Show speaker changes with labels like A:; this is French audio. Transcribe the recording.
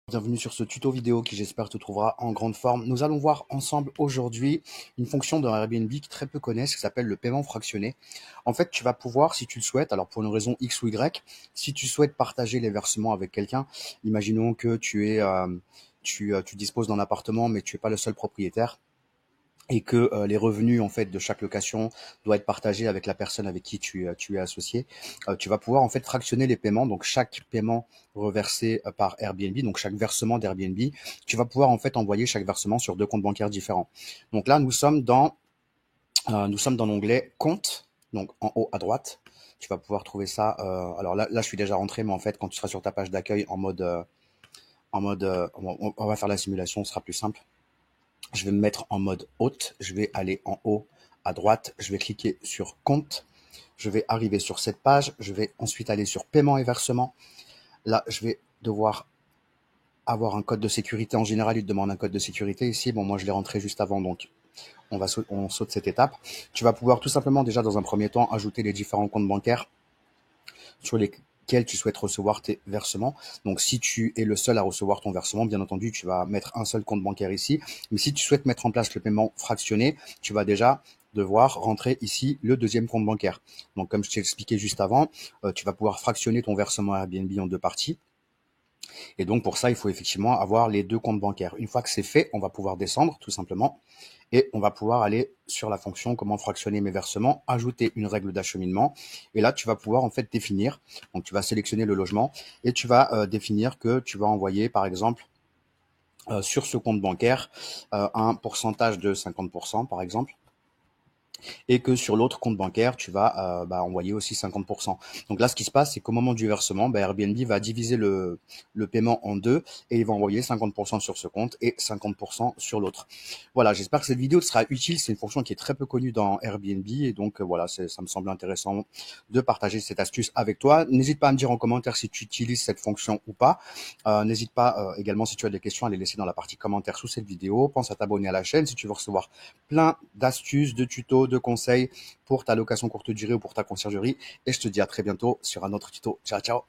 A: Bienvenue sur ce tuto vidéo qui j'espère te trouvera en grande forme. Nous allons voir ensemble aujourd'hui une fonction dans Airbnb que très peu connaissent qui s'appelle le paiement fractionné. En fait, tu vas pouvoir, si tu le souhaites, alors pour une raison X ou Y, si tu souhaites partager les versements avec quelqu'un, imaginons que tu disposes d'un appartement mais tu n'es pas le seul propriétaire et que les revenus en fait de chaque location doivent être partagés avec la personne avec qui tu es associé. Tu vas pouvoir en fait fractionner les paiements, donc chaque paiement reversé par Airbnb, donc chaque versement d'Airbnb, tu vas pouvoir en fait envoyer chaque versement sur deux comptes bancaires différents. Donc là, nous sommes dans l'onglet compte, donc en haut à droite. Tu vas pouvoir trouver ça. Alors là, je suis déjà rentré, mais en fait, quand tu seras sur ta page d'accueil on va faire la simulation, ce sera plus simple. Je vais me mettre en mode hôte, je vais aller en haut à droite, je vais cliquer sur compte, je vais arriver sur cette page, je vais ensuite aller sur paiement et versement. Là, je vais devoir avoir un code de sécurité. En général, il te demande un code de sécurité ici. Bon, moi, je l'ai rentré juste avant, donc on saute cette étape. Tu vas pouvoir tout simplement déjà dans un premier temps ajouter les différents comptes bancaires sur lesquels tu souhaites recevoir tes versements. Donc, si tu es le seul à recevoir ton versement, bien entendu, tu vas mettre un seul compte bancaire ici. Mais si tu souhaites mettre en place le paiement fractionné, tu vas déjà devoir rentrer ici le deuxième compte bancaire. Donc, comme je t'ai expliqué juste avant, tu vas pouvoir fractionner ton versement Airbnb en deux parties. Et donc, pour ça, il faut effectivement avoir les deux comptes bancaires. Une fois que c'est fait, on va pouvoir descendre tout simplement et on va pouvoir aller sur la fonction comment fractionner mes versements, ajouter une règle d'acheminement. Et là, tu vas pouvoir en fait définir. Donc, tu vas sélectionner le logement et tu vas définir que tu vas envoyer, par exemple, sur ce compte bancaire, un pourcentage de 50%, par exemple, et que sur l'autre compte bancaire, tu vas envoyer aussi 50%. Donc là, ce qui se passe, c'est qu'au moment du versement, Airbnb va diviser le paiement en deux et il va envoyer 50% sur ce compte et 50% sur l'autre. Voilà, j'espère que cette vidéo te sera utile. C'est une fonction qui est très peu connue dans Airbnb et donc voilà, ça me semble intéressant de partager cette astuce avec toi. N'hésite pas à me dire en commentaire si tu utilises cette fonction ou pas. N'hésite pas également si tu as des questions à les laisser dans la partie commentaires sous cette vidéo. Pense à t'abonner à la chaîne si tu veux recevoir plein d'astuces, de tutos, de conseils pour ta location courte durée ou pour ta conciergerie. Et je te dis à très bientôt sur un autre tuto. Ciao, ciao.